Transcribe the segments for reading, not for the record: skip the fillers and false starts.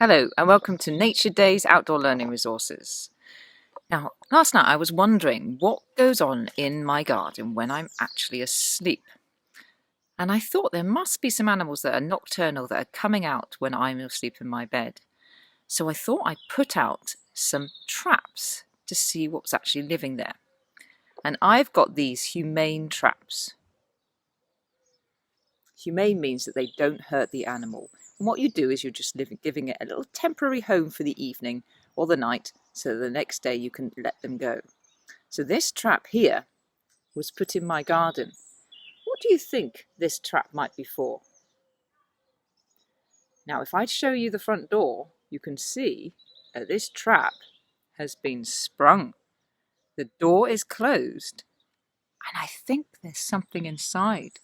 Hello and welcome to Nature Days Outdoor Learning Resources. Now, last night I was wondering what goes on in my garden when I'm actually asleep. And I thought there must be some animals that are nocturnal that are coming out when I'm asleep in my bed. So I thought I'd put out some traps to see what's actually living there. And I've got these humane traps. Humane means that they don't hurt the animal. And what you do is you're just giving it a little temporary home for the evening or the night so the next day you can let them go. So this trap here was put in my garden. What do you think this trap might be for? Now, if I show you the front door, you can see that this trap has been sprung. The door is closed, and I think there's something inside.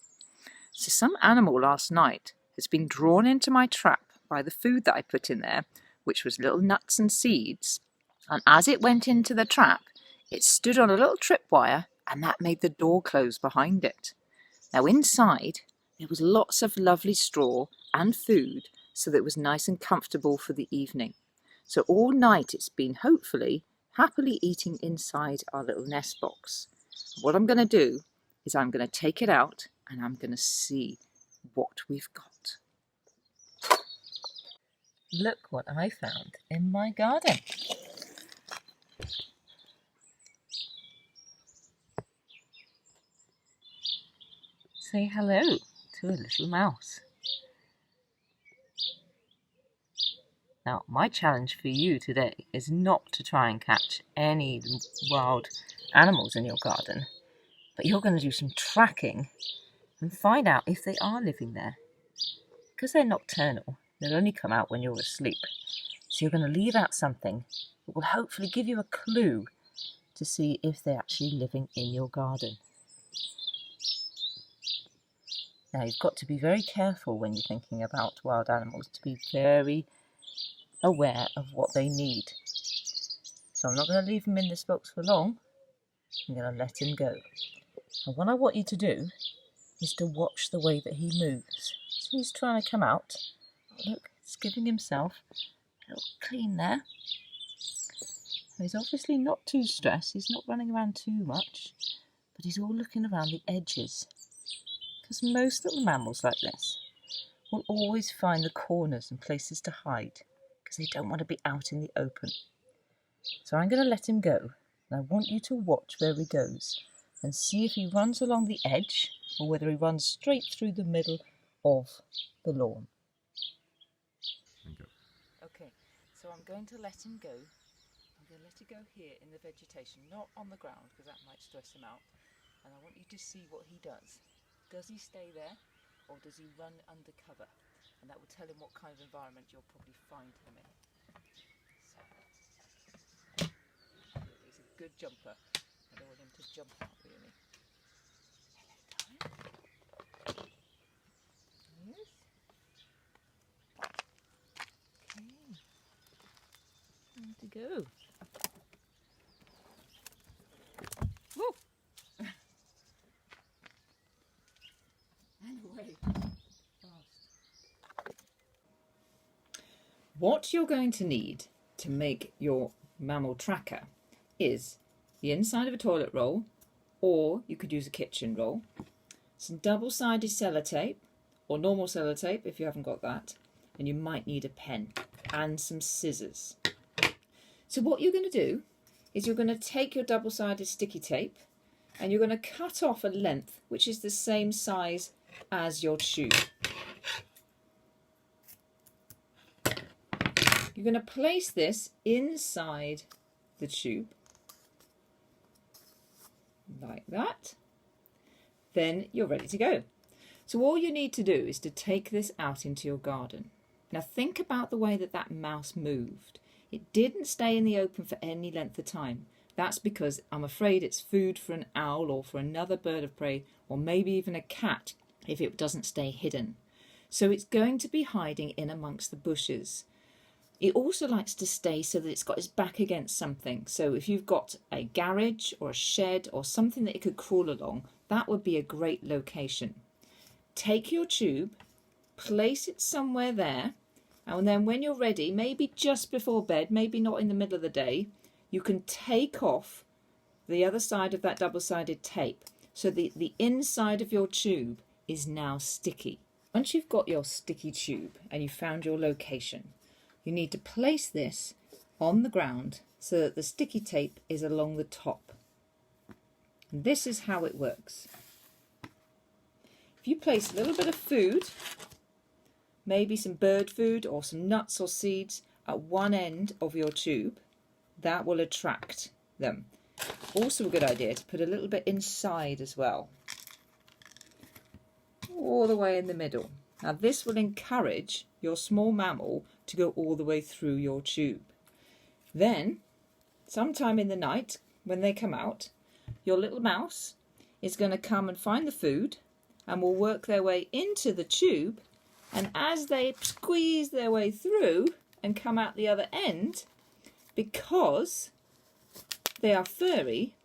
So some animal last night has been drawn into my trap by the food that I put in there, which was little nuts and seeds. And as it went into the trap, it stood on a little tripwire, and that made the door close behind it. Now inside, there was lots of lovely straw and food, so that it was nice and comfortable for the evening. So all night it's been hopefully happily eating inside our little nest box. What I'm going to do is I'm going to take it out and I'm going to see what we've got. Look what I found in my garden. Say hello to a little mouse. Now, my challenge for you today is not to try and catch any wild animals in your garden, but you're going to do some tracking and find out if they are living there. Because they're nocturnal, they'll only come out when you're asleep. So you're going to leave out something that will hopefully give you a clue to see if they're actually living in your garden. Now, you've got to be very careful when you're thinking about wild animals, to be very aware of what they need. So I'm not going to leave him in this box for long. I'm going to let him go. And what I want you to do is to watch the way that he moves. So he's trying to come out. Look, he's giving himself a little clean there. He's obviously not too stressed. He's not running around too much, but he's all looking around the edges. Because most little mammals like this will always find the corners and places to hide because they don't want to be out in the open. So I'm going to let him go, and I want you to watch where he goes and see if he runs along the edge or whether he runs straight through the middle of the lawn. Okay, so I'm going to let him go. I'm going to let it go here in the vegetation, not on the ground because that might stress him out. And I want you to see what he does. Does he stay there or does he run under cover? And that will tell him what kind of environment you'll probably find him in. So, he's a good jumper. I don't want him to jump out really. Hello, darling. Yes. Okay. Time to go. Woo! And away. What you're going to need to make your mammal tracker is the inside of a toilet roll, or you could use a kitchen roll, some double-sided sellotape, or normal sellotape if you haven't got that, and you might need a pen, and some scissors. So what you're going to do is you're going to take your double-sided sticky tape, and you're going to cut off a length which is the same size as your tube. You're going to place this inside the tube, like that. Then you're ready to go. So all you need to do is to take this out into your garden. Now think about the way that that mouse moved. It didn't stay in the open for any length of time. That's because I'm afraid it's food for an owl or for another bird of prey, or maybe even a cat if it doesn't stay hidden. So it's going to be hiding in amongst the bushes. It also likes to stay so that it's got its back against something. So if you've got a garage or a shed or something that it could crawl along, that would be a great location. Take your tube, place it somewhere there, And then when you're ready, maybe just before bed, maybe not in the middle of the day, you can take off the other side of that double-sided tape so the inside of your tube is now sticky. Once you've got your sticky tube and you've found your location, you need to place this on the ground so that the sticky tape is along the top. And this is how it works. If you place a little bit of food, maybe some bird food or some nuts or seeds at one end of your tube, that will attract them. Also a good idea to put a little bit inside as well, all the way in the middle. Now this will encourage your small mammal to go all the way through your tube. Then, sometime in the night when they come out, your little mouse is going to come and find the food and will work their way into the tube, and as they squeeze their way through and come out the other end, because they are furry,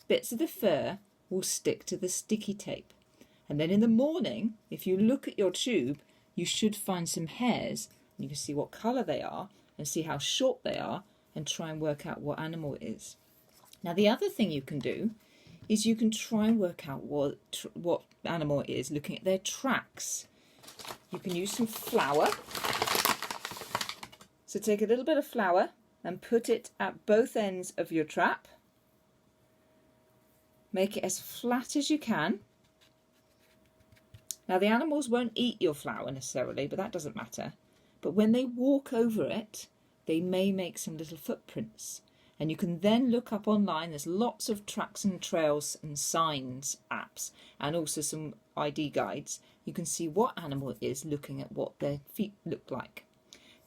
bits of the fur will stick to the sticky tape. And then in the morning, if you look at your tube, you should find some hairs. And you can see what colour they are and see how short they are and try and work out what animal it is. Now the other thing you can do is you can try and work out what animal it is looking at their tracks. You can use some flour. So take a little bit of flour and put it at both ends of your trap. Make it as flat as you can. Now the animals won't eat your flour necessarily, but that doesn't matter. But when they walk over it, they may make some little footprints. And you can then look up online, there's lots of tracks and trails and signs apps, and also some ID guides. You can see what animal it is looking at what their feet look like.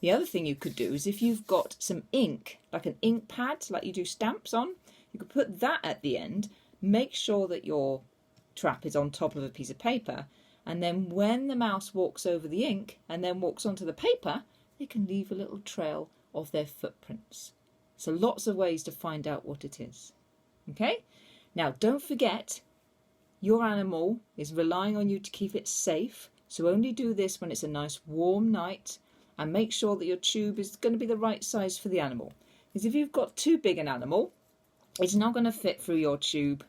The other thing you could do is if you've got some ink, like an ink pad, like you do stamps on, you could put that at the end, make sure that your trap is on top of a piece of paper, and then when the mouse walks over the ink and then walks onto the paper, they can leave a little trail of their footprints. So lots of ways to find out what it is. Okay? Now don't forget, your animal is relying on you to keep it safe, so only do this when it's a nice warm night, and make sure that your tube is going to be the right size for the animal. Because if you've got too big an animal, it's not going to fit through your tube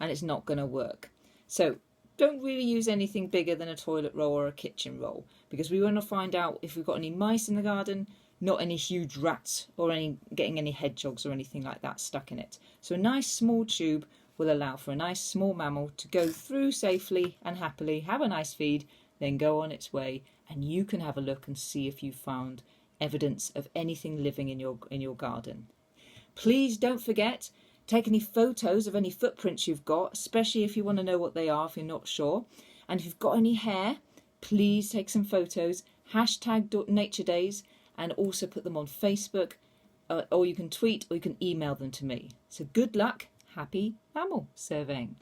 and it's not going to work. So don't really use anything bigger than a toilet roll or a kitchen roll, because we want to find out if we've got any mice in the garden, not any huge rats or getting any hedgehogs or anything like that stuck in it. So a nice small tube will allow for a nice small mammal to go through safely and happily, have a nice feed, then go on its way, and you can have a look and see if you found evidence of anything living in your garden. Please don't forget, take any photos of any footprints you've got, especially if you want to know what they are if you're not sure. And if you've got any hair, please take some photos, hashtag Nature Days, and also put them on Facebook, or you can tweet or you can email them to me. So good luck, happy mammal surveying.